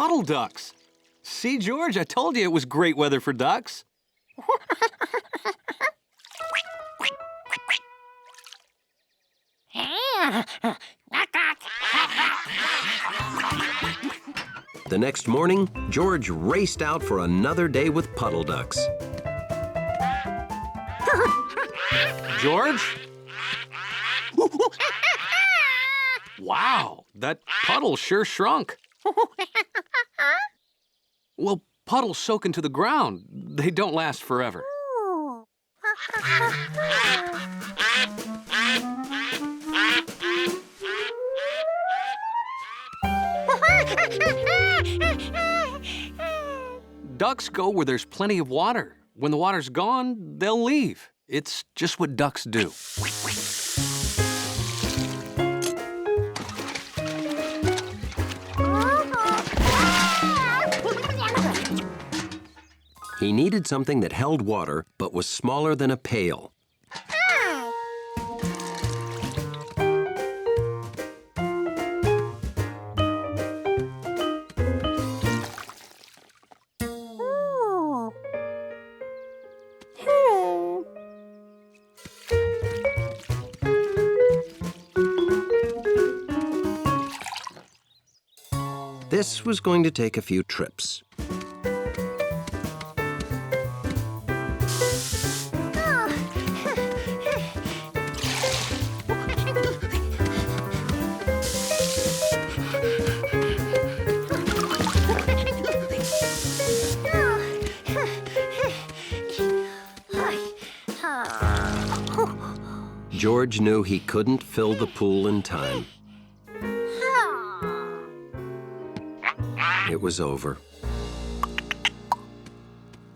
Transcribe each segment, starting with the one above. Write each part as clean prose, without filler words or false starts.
puddle ducks. See, George, I told you it was great weather for ducks. The next morning, George raced out for another day with puddle ducks. George? Wow, that puddle sure shrunk. Well, puddles soak into the ground. They don't last forever. Ducks go where there's plenty of water. When the water's gone, they'll leave. It's just what ducks do. He needed something that held water but was smaller than a pail. This was going to take a few trips. George knew he couldn't fill the pool in time. It was over.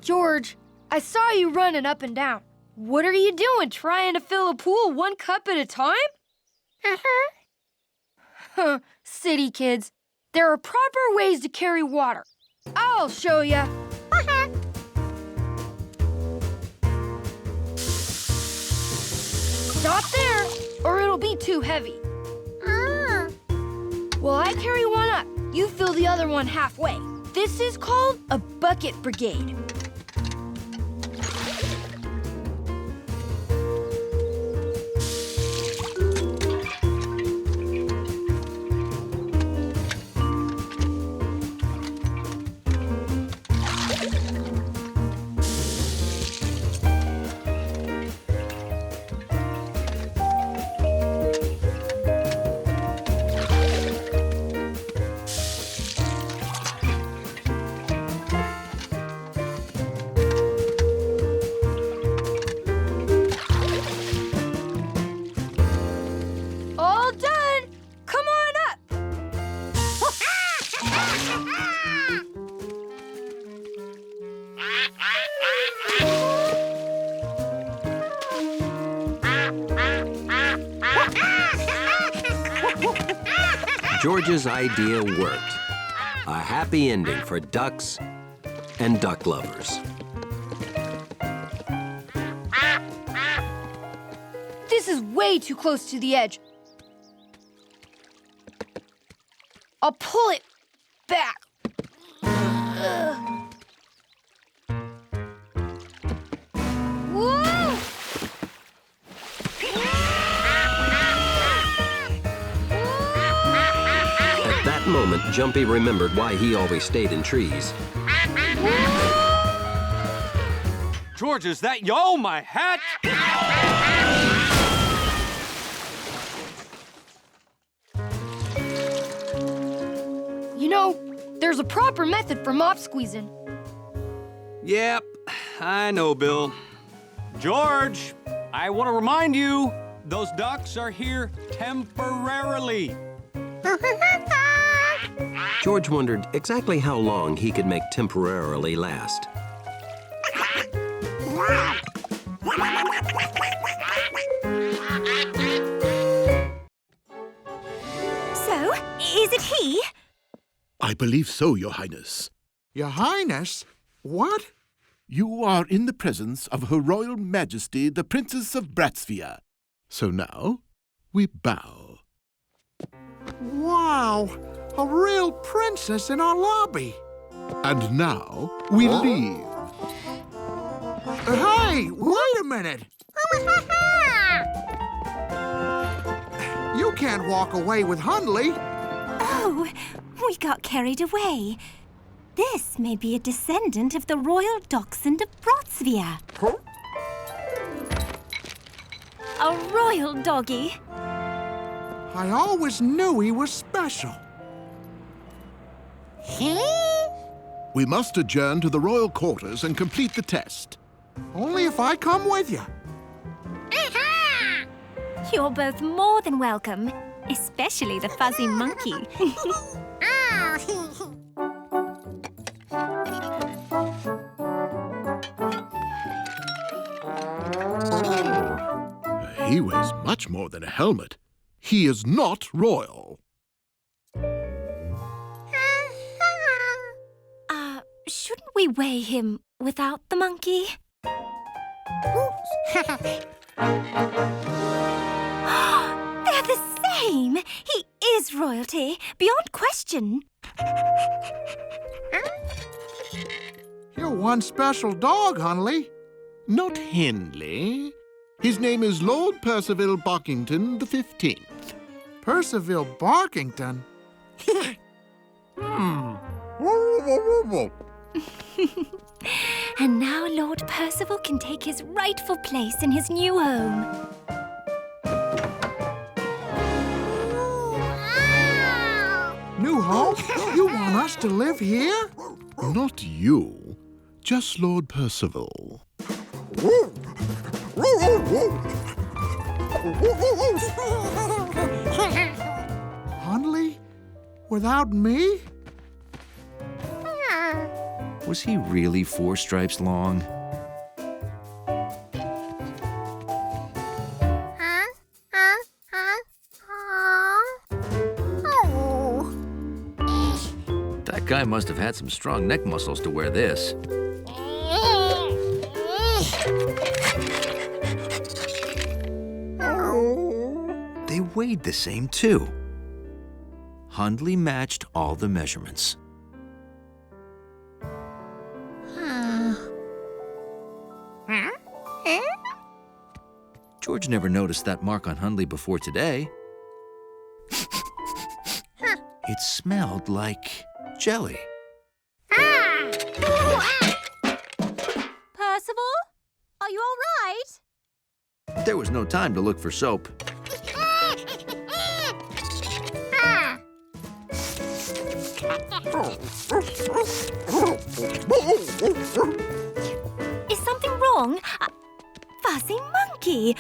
George, I saw you running up and down. What are you doing, trying to fill a pool one cup at a time? City kids, there are proper ways to carry water. I'll show you. Stop there, or it'll be too heavy. Well, I carry one up. You fill the other one halfway. This is called a bucket brigade. George's idea worked. A happy ending for ducks and duck lovers. This is way too close to the edge. I'll pull it back. Whoa! At that moment, Jumpy remembered why he always stayed in trees. George, is that you? Oh, my hat! You know, there's a proper method for mop squeezing. Yep, I know, Bill. George, I want to remind you, those ducks are here temporarily. George wondered exactly how long he could make temporarily last. So, is it he? I believe so, Your Highness. Your Highness? What? You are in the presence of Her Royal Majesty, the Princess of Bratsphere. So now, we bow. Wow! A real princess in our lobby. And now we leave. Hey, wait a minute. You can't walk away with Hundley. Oh, we got carried away. This may be a descendant of the royal dachshund of Brotsvia. A royal doggy. I always knew he was special. We must adjourn to the royal quarters and complete the test. Only if I come with you. You're both more than welcome, especially the fuzzy monkey. He weighs much more than a helmet. He is not royal. Shouldn't we weigh him without the monkey? They're the same! He is royalty, beyond question. You're one special dog, Hundley. Not Hindley. His name is Lord Percival Barkington the 15th. Percival Barkington. And now Lord Percival can take his rightful place in his new home. New home? You want us to live here? Not you, just Lord Percival. Hundley? Without me? Was he really 4 stripes long? That guy must have had some strong neck muscles to wear this. They weighed the same, too. Hundley matched all the measurements. George never noticed that mark on Hundley before today. It smelled like jelly. Percival? Are you all right? There was no time to look for soap. Is something wrong? Fuzzy monkey.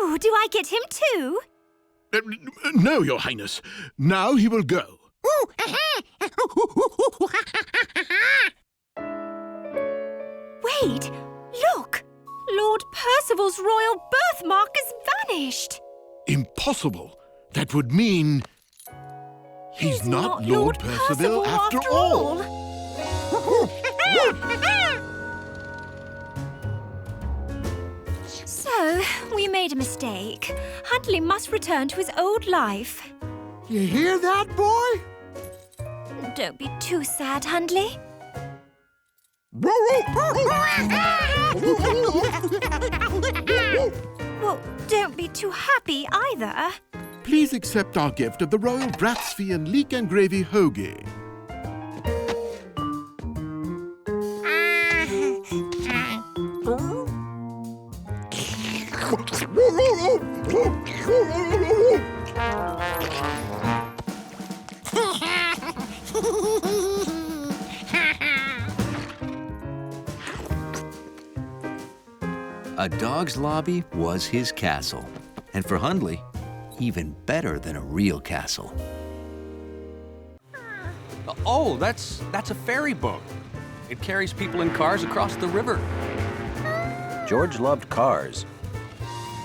Oh, do I get him too? No, Your Highness. Now he will go. Wait, look! Lord Percival's royal birthmark has vanished. Impossible. That would mean he's not Lord Percival after all. So, we made a mistake. Hundley must return to his old life. You hear that, boy? Don't be too sad, Hundley. Well, don't be too happy either. Please accept our gift of the Royal Bratsvian Leek and Gravy Hoagie. A dog's lobby was his castle. And for Hundley, even better than a real castle. Oh, that's a ferry boat. It carries people in cars across the river. George loved cars.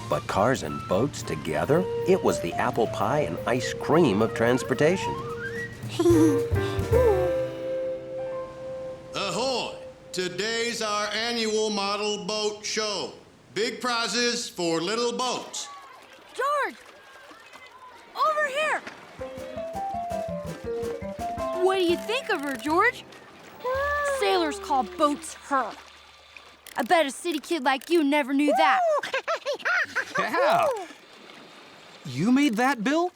But cars and boats together, it was the apple pie and ice cream of transportation. Ahoy! Today's our annual model boat show. Big prizes for little boats. George! Over here! you think of her, George? Sailors call boats her. I bet a city kid like you never knew that. Yeah. You made that, Bill?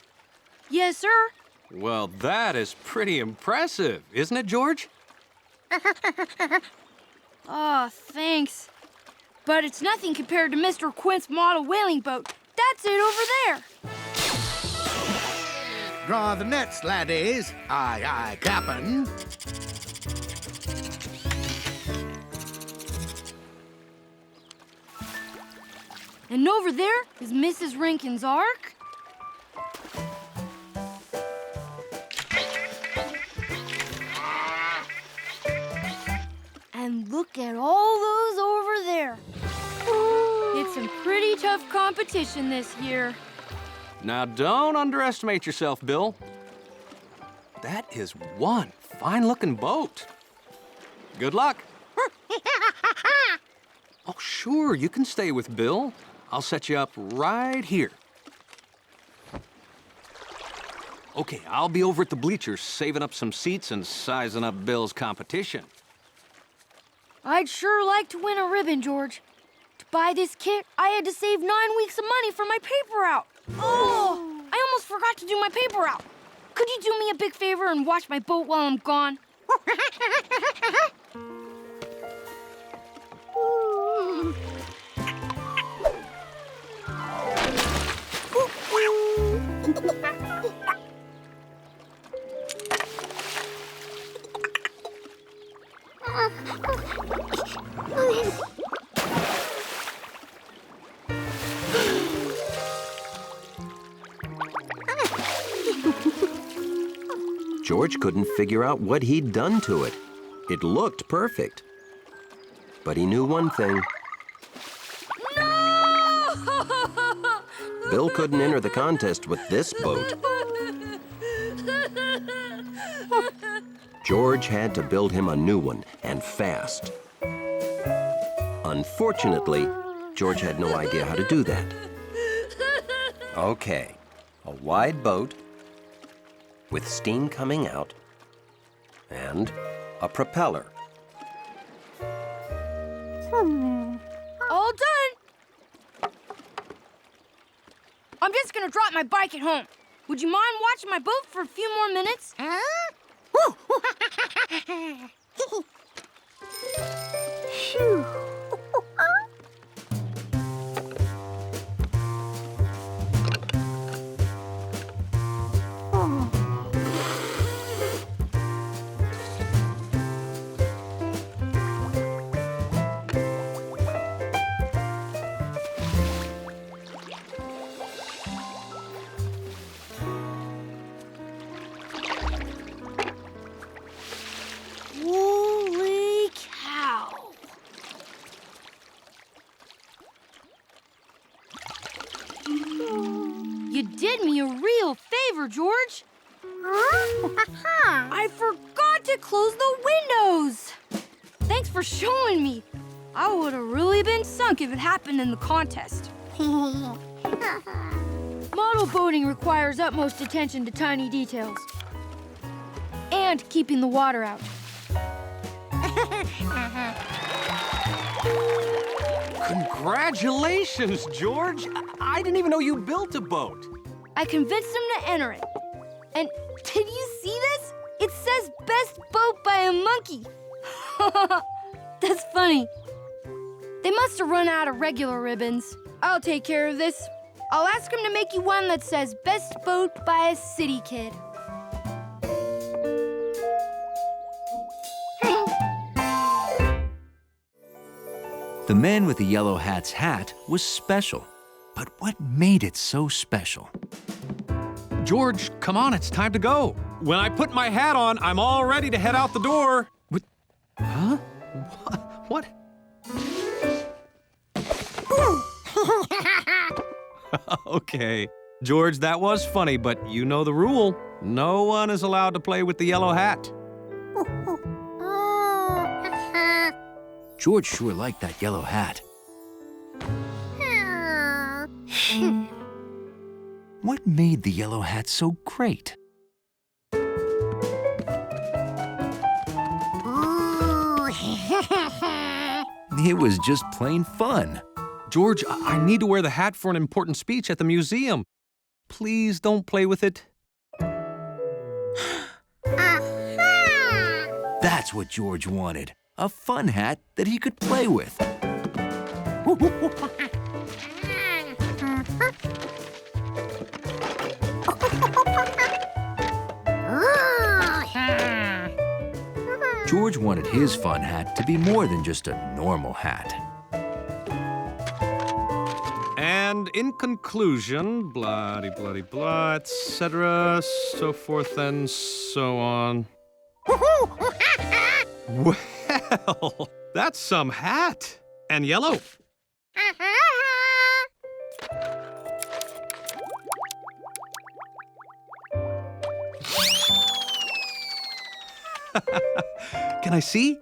Yes, sir. Well, that is pretty impressive, isn't it, George? Oh, thanks. But it's nothing compared to Mr. Quint's model whaling boat. That's it over there. Draw the nets, laddies. Aye, aye, Cap'n. And over there is Mrs. Rankin's Ark. And look at all those over there. It's some pretty tough competition this year. Now, don't underestimate yourself, Bill. That is one fine-looking boat. Good luck. Oh, sure, you can stay with Bill. I'll set you up right here. Okay, I'll be over at the bleachers saving up some seats and sizing up Bill's competition. I'd sure like to win a ribbon, George. To buy this kit, I had to save 9 weeks of money for my paper route. Oh, I almost forgot to do my paper route. Could you do me a big favor and watch my boat while I'm gone? George couldn't figure out what he'd done to it. It looked perfect. But he knew one thing. No! Bill couldn't enter the contest with this boat. George had to build him a new one, and fast. Unfortunately, George had no idea how to do that. Okay, a wide boat with steam coming out and a propeller. All done. I'm just gonna drop my bike at home. Would you mind watching my boat for a few more minutes? Phew. Holy cow. You did me a real favor, George. I forgot to close the windows. Thanks for showing me. I would have really been sunk if it happened in the contest. Model boating requires utmost attention to tiny details. And keeping the water out. Congratulations, George. I didn't even know you built a boat. I convinced him to enter it. And did you see this? It says best boat by a monkey. That's funny. They must have run out of regular ribbons. I'll take care of this. I'll ask him to make you one that says best boat by a city kid. The man with the yellow hat's hat was special. But what made it so special? George, come on, it's time to go. When I put my hat on, I'm all ready to head out the door. What? Huh? What? Okay. George, that was funny, but you know the rule. No one is allowed to play with the yellow hat. George sure liked that yellow hat. What made the yellow hat so great? It was just plain fun. George, I need to wear the hat for an important speech at the museum. Please don't play with it. That's what George wanted. A fun hat that he could play with. George wanted his fun hat to be more than just a normal hat. And in conclusion, blah, etc., so forth and so on. Well, that's some hat. And yellow. Can I see?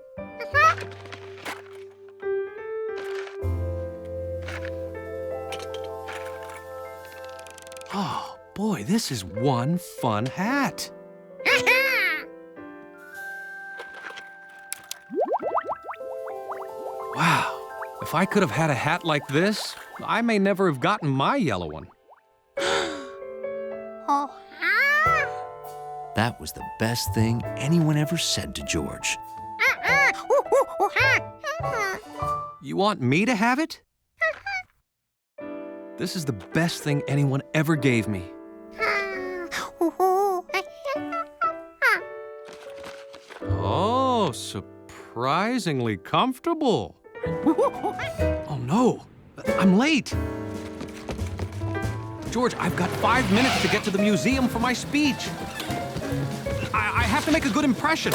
Oh, boy, this is one fun hat. Wow, if I could have had a hat like this, I may never have gotten my yellow one. That was the best thing anyone ever said to George. You want me to have it? This is the best thing anyone ever gave me. Oh, surprisingly comfortable. Oh no, I'm late. George, I've got 5 minutes to get to the museum for my speech. I have to make a good impression.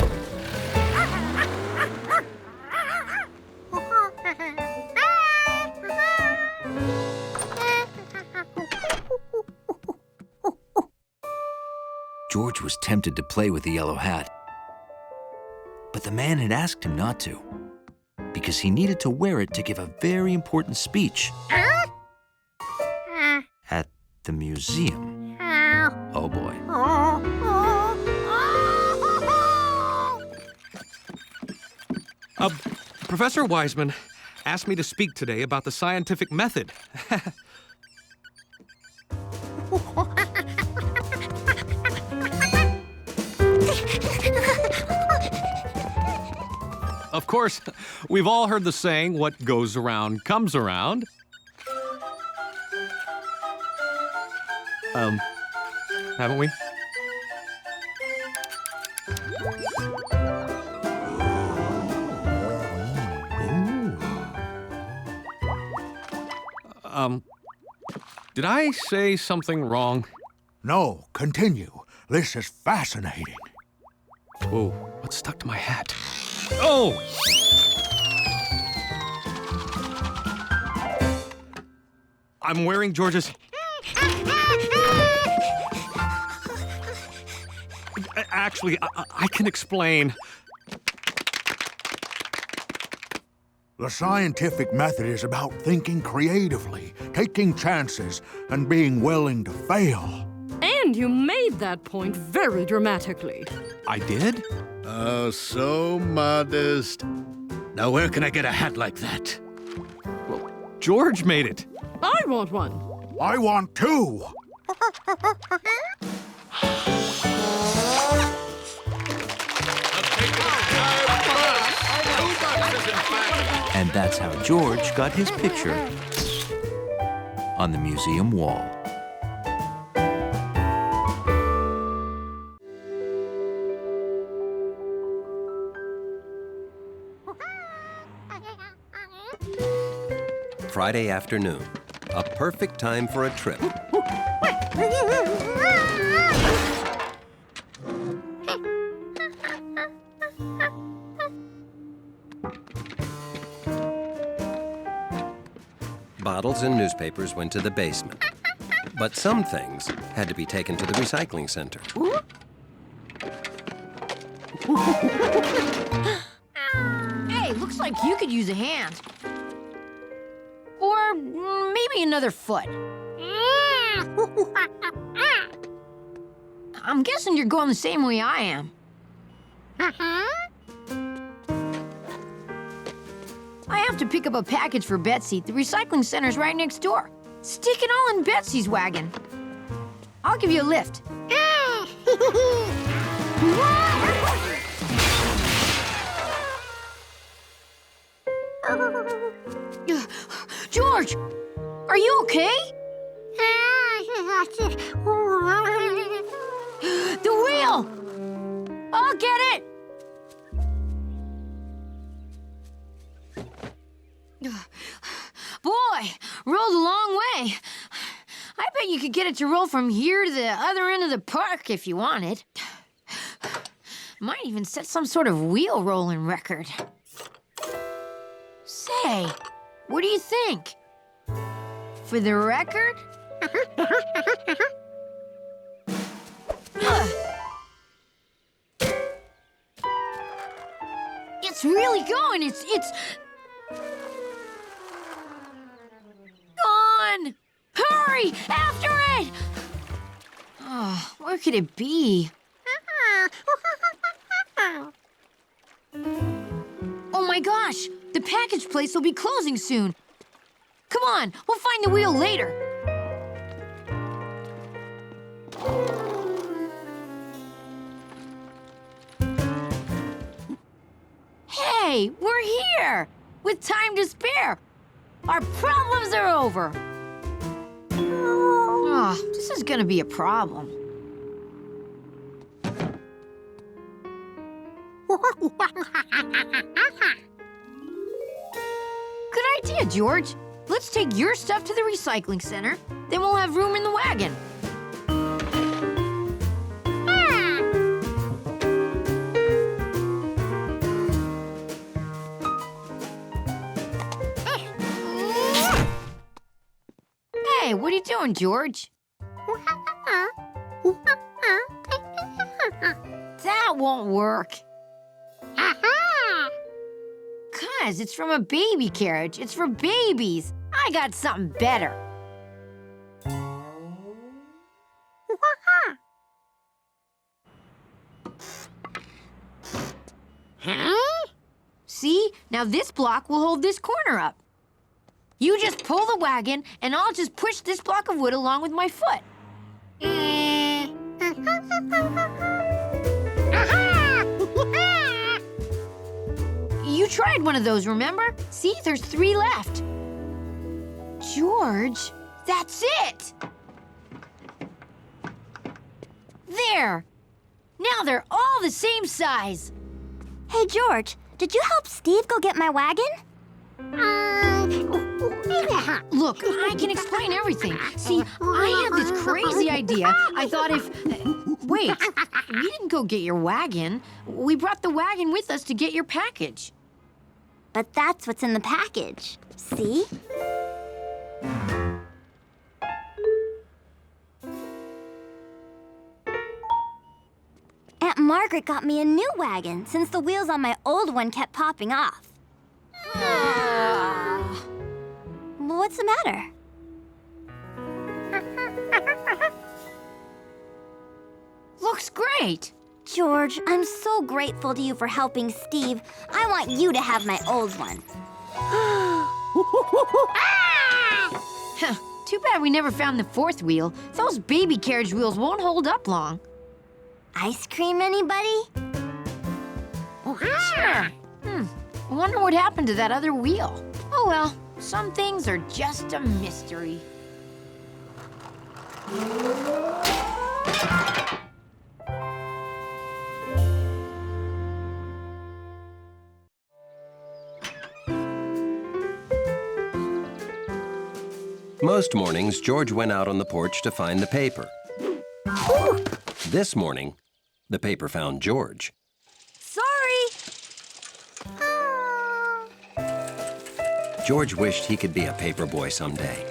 George was tempted to play with the yellow hat. But the man had asked him not to, because he needed to wear it to give a very important speech at the museum. Oh boy. Professor Wiseman asked me to speak today about the scientific method. Of course, we've all heard the saying, what goes around comes around. Haven't we? Did I say something wrong? No, continue. This is fascinating. Whoa, what's stuck to my hat? Oh! I'm wearing George's... Actually, I can explain. The scientific method is about thinking creatively, taking chances, and being willing to fail. And you made that point very dramatically. I did? Oh, so modest. Now, where can I get a hat like that? Well, George made it. I want one. I want two. And that's how George got his picture on the museum wall. Friday afternoon, a perfect time for a trip. Bottles and newspapers went to the basement. But some things had to be taken to the recycling center. Hey, looks like you could use a hand. Or maybe another foot. I'm guessing you're going the same way I am. have to pick up a package for Betsy, the recycling center's right next door. Stick it all in Betsy's wagon. I'll give you a lift. George, are you okay? The wheel! I'll get it! Boy, rolled a long way. I bet you could get it to roll from here to the other end of the park if you wanted. Might even set some sort of wheel rolling record. Say, what do you think? For the record? It's really going. It's gone. Hurry, after it! Oh, where could it be? Oh my gosh, the package place will be closing soon. Come on, we'll find the wheel later. Hey, we're here! With time to spare. Our problems are over. Oh, this is gonna be a problem. Good idea, George. Let's take your stuff to the recycling center. Then we'll have room in the wagon. Hey, what are you doing, George? That won't work. Cuz it's from a baby carriage. It's for babies. I got something better. See? Now this block will hold this corner up. You just pull the wagon, and I'll just push this block of wood along with my foot. You tried one of those, remember? See, there's 3 left. George, that's it! There! Now they're all the same size. Hey, George, did you help Steve go get my wagon? Look, I can explain everything. See, I had this crazy idea. I thought if... wait, we didn't go get your wagon. We brought the wagon with us to get your package. But that's what's in the package. See? Aunt Margaret got me a new wagon since the wheels on my old one kept popping off. What's the matter? Looks great. George, I'm so grateful to you for helping Steve. I want you to have my old one. Too bad we never found the 4th wheel. Those baby carriage wheels won't hold up long. Ice cream, anybody? Sure. I wonder what happened to that other wheel. Oh well, some things are just a mystery. Most mornings, George went out on the porch to find the paper. This morning, the paper found George. Sorry. George wished he could be a paper boy someday.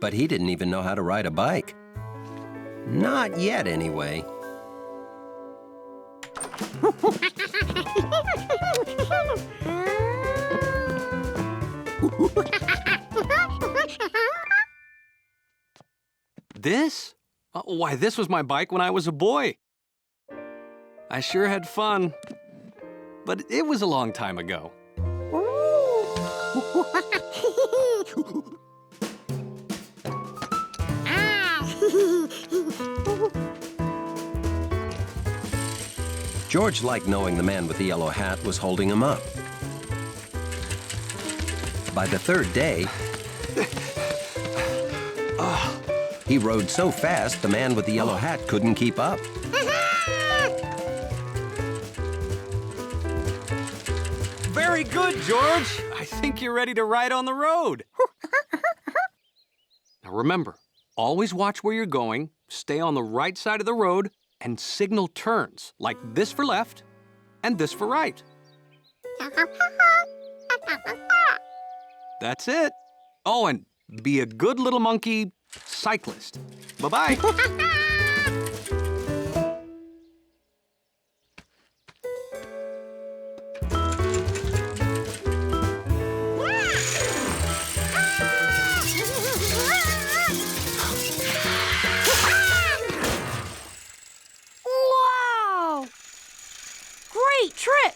But he didn't even know how to ride a bike. Not yet, anyway. This? Why, this was my bike when I was a boy. I sure had fun. but it was a long time ago. George liked knowing the man with the yellow hat was holding him up. By the third day, he rode so fast the man with the yellow hat couldn't keep up. Very good, George. I think you're ready to ride on the road. Now remember, always watch where you're going, stay on the right side of the road, and signal turns, like this for left and this for right. That's it. Oh, and be a good little monkey cyclist. Bye-bye. Wow! Great trick!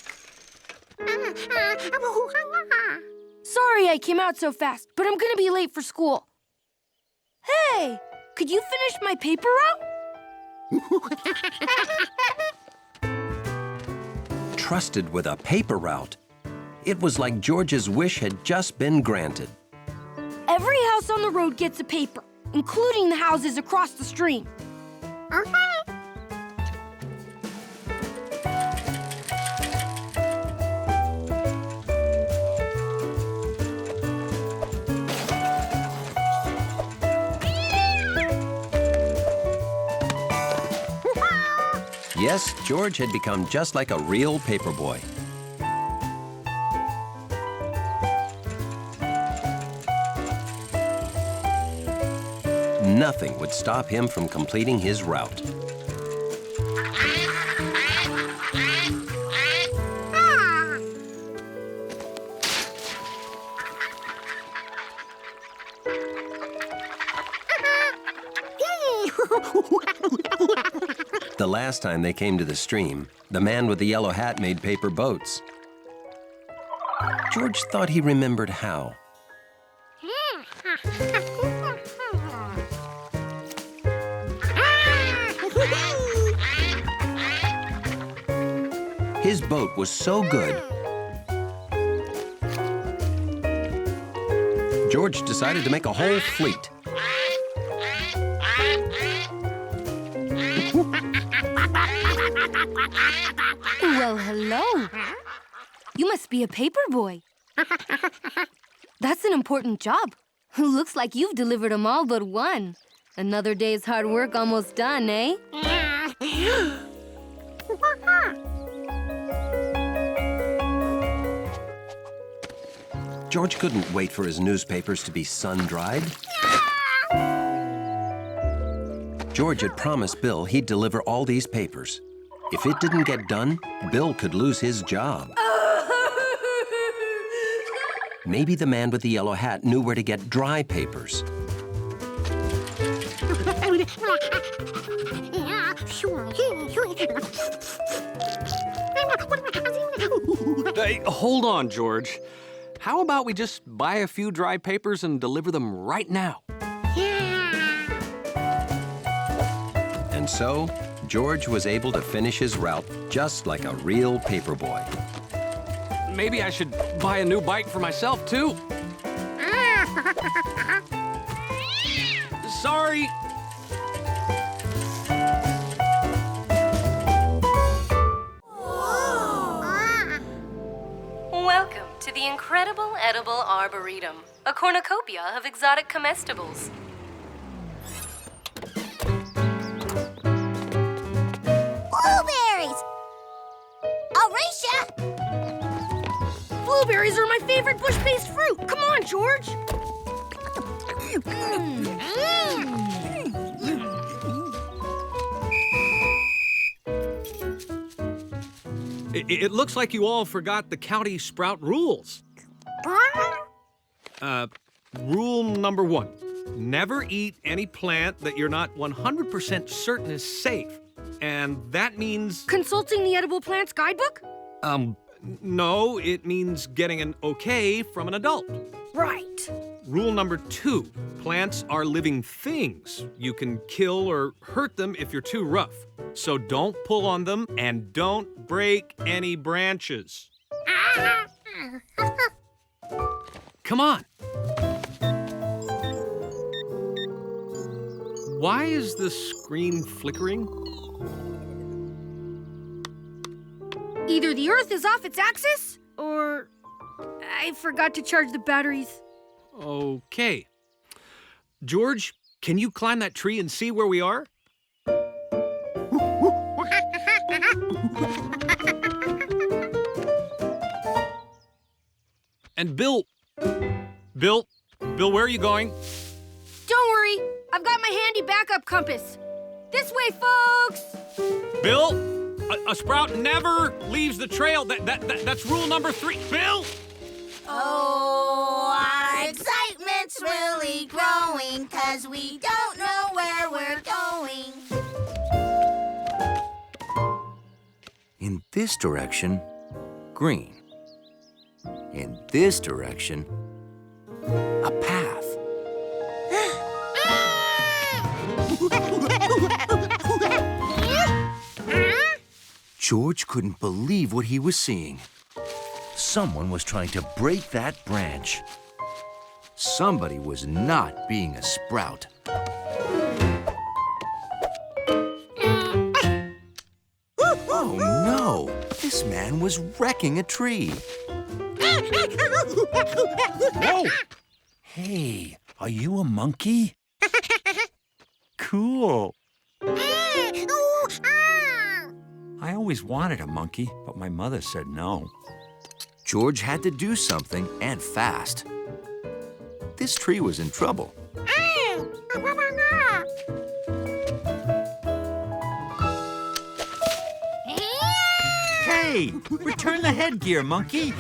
Sorry I came out so fast, but I'm gonna be late for school. Hey, could you finish my paper route? Trusted with a paper route. It was like George's wish had just been granted. Every house on the road gets a paper, including the houses across the stream. Yes, George had become just like a real paperboy. Nothing would stop him from completing his route. The last time they came to the stream, the man with the yellow hat made paper boats. George thought he remembered how. His boat was so good, George decided to make a whole fleet. Well, hello. You must be a paper boy. That's an important job. Looks like you've delivered them all but one. Another day's hard work almost done, eh? George couldn't wait for his newspapers to be sun-dried. George had promised Bill he'd deliver all these papers. If it didn't get done, Bill could lose his job. Maybe the man with the yellow hat knew where to get dry papers. Hey, hold on, George. How about we just buy a few dry papers and deliver them right now? And so, George was able to finish his route just like a real paperboy. Maybe I should buy a new bike for myself, too. Sorry. Welcome to the incredible edible Arboretum, a cornucopia of exotic comestibles. Blueberries! Alicia! Blueberries are my favorite bush-based fruit. Come on, George. It looks like you all forgot the county sprout rules. Rule number 1. Never eat any plant that you're not 100% certain is safe. And that means... Consulting the Edible Plants Guidebook? No, it means getting an okay from an adult. Right. Rule number 2, plants are living things. You can kill or hurt them if you're too rough. So don't pull on them and don't break any branches. Come on. Why is the screen flickering? Either the Earth is off its axis, or I forgot to charge the batteries. Okay. George, can you climb that tree and see where we are? And Bill, where are you going? Don't worry, I've got my handy backup compass. This way, folks! Bill, a sprout never leaves the trail. That's rule number 3. Bill! Oh, our excitement's really growing, 'cause we don't know where we're going. In this direction, green. In this direction, a path. George couldn't believe what he was seeing. Someone was trying to break that branch. Somebody was not being a sprout. Oh no! This man was wrecking a tree. Whoa! Hey, are you a monkey? Cool. I always wanted a monkey, but my mother said no. George had to do something, and fast. This tree was in trouble. Hey, return the headgear, monkey.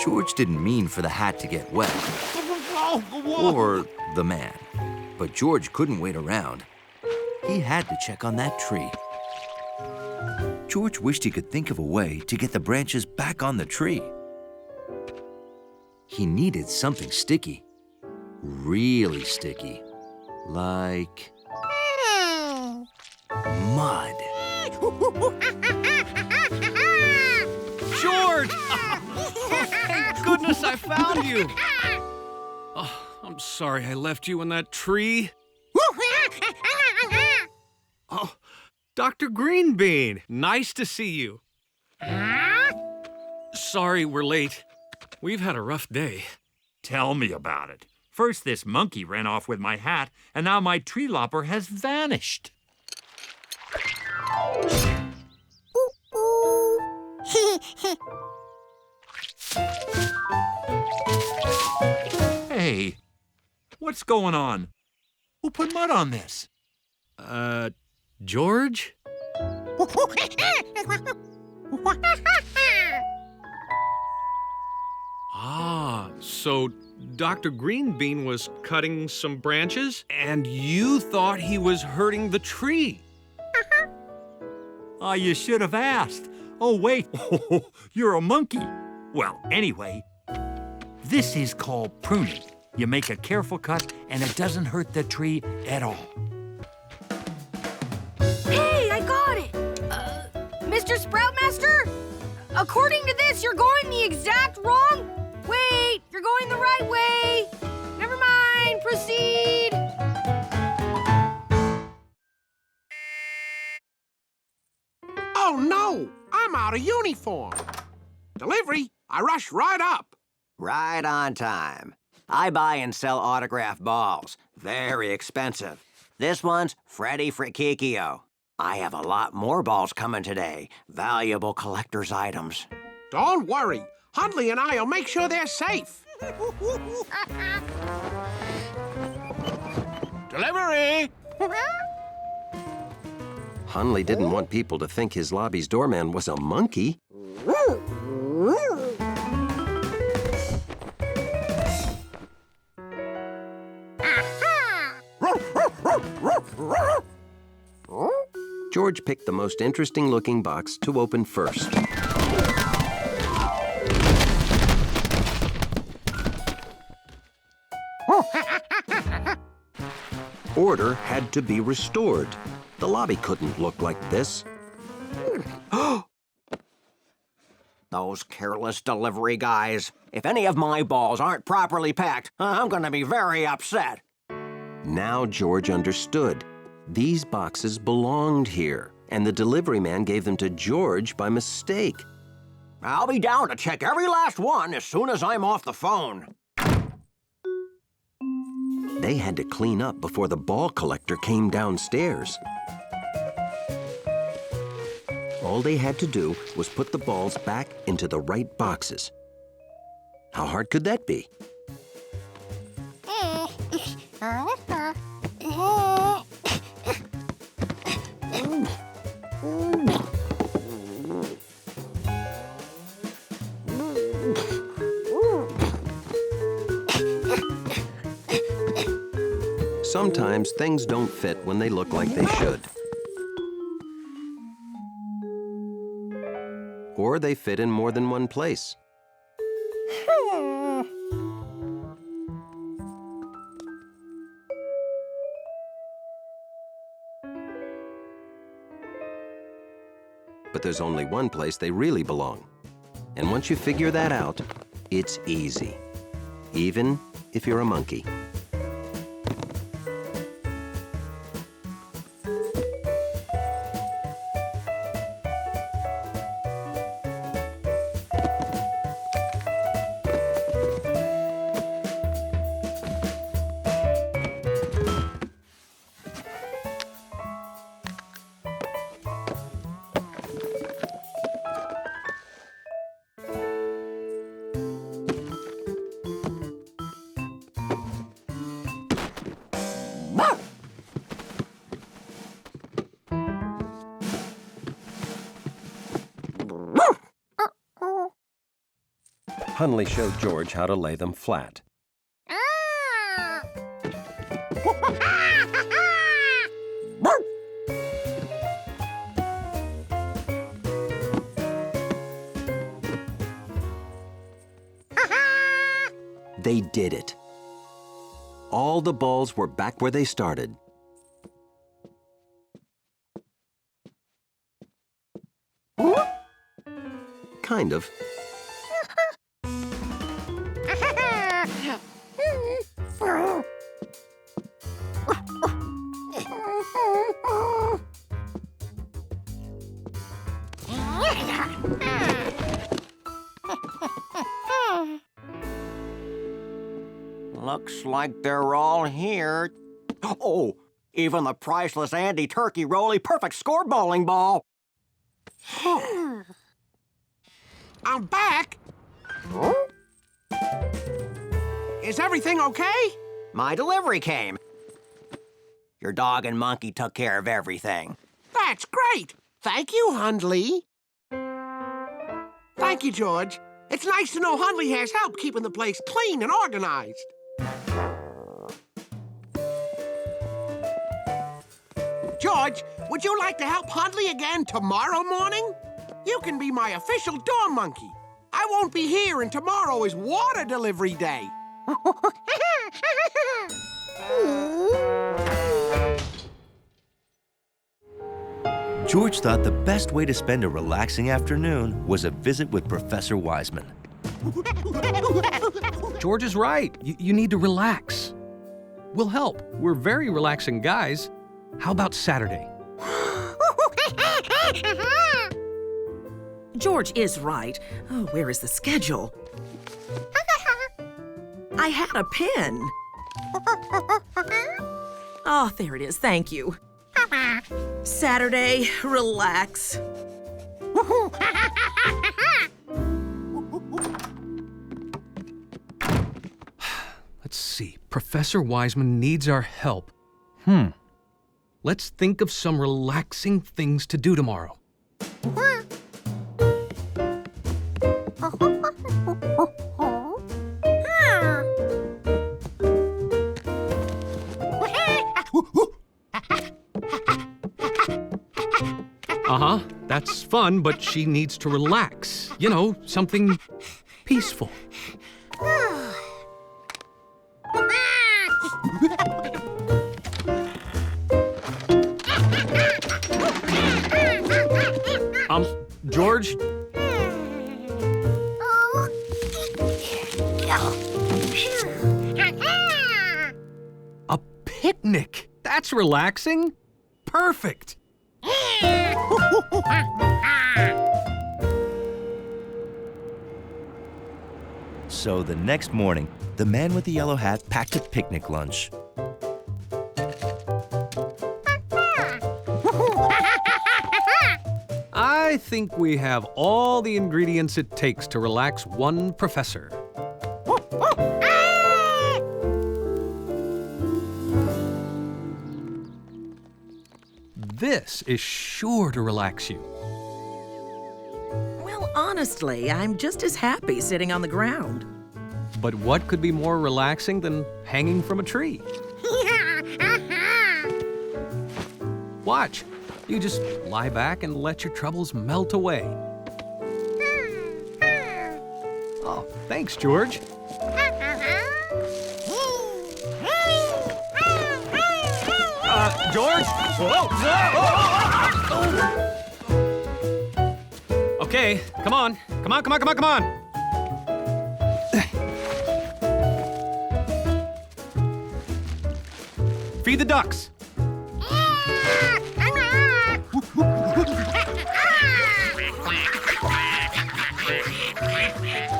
George didn't mean for the hat to get wet. Or the man. But George couldn't wait around. He had to check on that tree. George wished he could think of a way to get the branches back on the tree. He needed something sticky. Really sticky. Like mud. George! Thank goodness I found you. Oh, I'm sorry I left you in that tree. Oh, Dr. Greenbean, nice to see you. Sorry we're late. We've had a rough day. Tell me about it. First, this monkey ran off with my hat, and now my tree lopper has vanished. Hey, what's going on? Who put mud on this? George? Ah, so Dr. Greenbean was cutting some branches, and you thought he was hurting the tree. Oh, you should have asked. Oh, wait, you're a monkey. Well, anyway, this is called pruning. You make a careful cut, and it doesn't hurt the tree at all. Hey, I got it! Mr. Sproutmaster? According to this, you're going the exact wrong... Wait, you're going the right way. Never mind, proceed. Oh, no! I'm out of uniform. Delivery, I rush right up. Right on time. I buy and sell autographed balls. Very expensive. This one's Freddy Frikikio. I have a lot more balls coming today. Valuable collector's items. Don't worry. Hundley and I'll make sure they're safe. Delivery! Hundley didn't want people to think his lobby's doorman was a monkey. George picked the most interesting-looking box to open first. Order had to be restored. The lobby couldn't look like this. Those careless delivery guys. If any of my balls aren't properly packed, I'm gonna be very upset. Now George understood. These boxes belonged here, and the delivery man gave them to George by mistake. I'll be down to check every last one as soon as I'm off the phone. They had to clean up before the ball collector came downstairs. All they had to do was put the balls back into the right boxes. How hard could that be? Sometimes things don't fit when they look like they should. Or they fit in more than one place. But there's only one place they really belong. And once you figure that out, it's easy. Even if you're a monkey. Hunley showed George how to lay them flat. They did it. All the balls were back where they started. Kind of. Looks like they're all here. Oh, even the priceless Andy Turkey Roly Perfect Score bowling ball. I'm back. Is everything okay? My delivery came. Your dog and monkey took care of everything. That's great. Thank you, Hundley. Thank you, George. It's nice to know Hundley has help keeping the place clean and organized. George, would you like to help Hundley again tomorrow morning? You can be my official door monkey. I won't be here, and tomorrow is water delivery day. George thought the best way to spend a relaxing afternoon was a visit with Professor Wiseman. George is right. You need to relax. We'll help. We're very relaxing guys. How about Saturday? George is right. Oh, where is the schedule? I had a pen. Oh, there it is. Thank you. Saturday, relax. Let's see. Professor Wiseman needs our help. Let's think of some relaxing things to do tomorrow. Uh-huh, that's fun, but she needs to relax. You know, something peaceful. George? A picnic? That's relaxing. Perfect. So the next morning, the man with the yellow hat packed a picnic lunch. I think we have all the ingredients it takes to relax one professor. This is sure to relax you. Well, honestly, I'm just as happy sitting on the ground. But what could be more relaxing than hanging from a tree? Watch. You just lie back and let your troubles melt away. Oh, thanks, George. George? Whoa! Okay, come on. Come on, come on, come on, come on. Feed the ducks.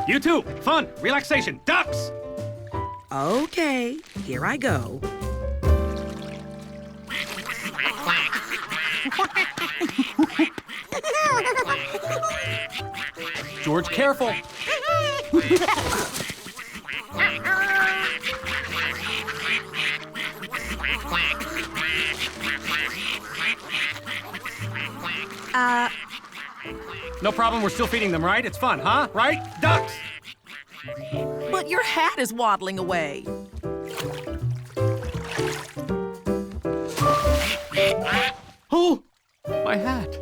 You too. Fun, relaxation, ducks. Okay, here I go. George, careful. No problem, we're still feeding them, right? It's fun, huh? Right? Ducks! But your hat is waddling away. Oh, my hat.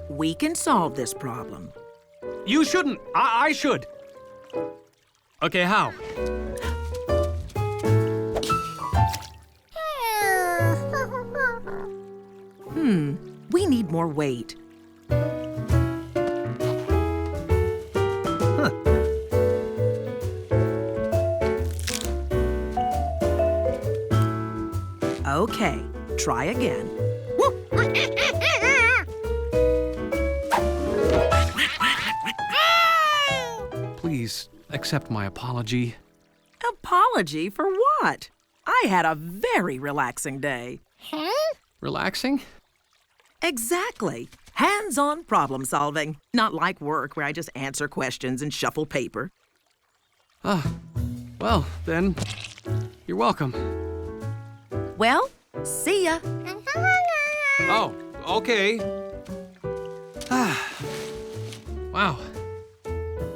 We can solve this problem. You shouldn't. I should. Okay, how? We need more weight. Okay, try again. Please accept my apology. Apology for what? I had a very relaxing day. Relaxing? Exactly. Hands-on problem solving. Not like work where I just answer questions and shuffle paper. Well, then, you're welcome. Well, see ya. Oh, okay. Wow.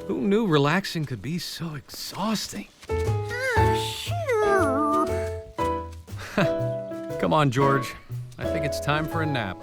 Who knew relaxing could be so exhausting? Come on, George. I think it's time for a nap.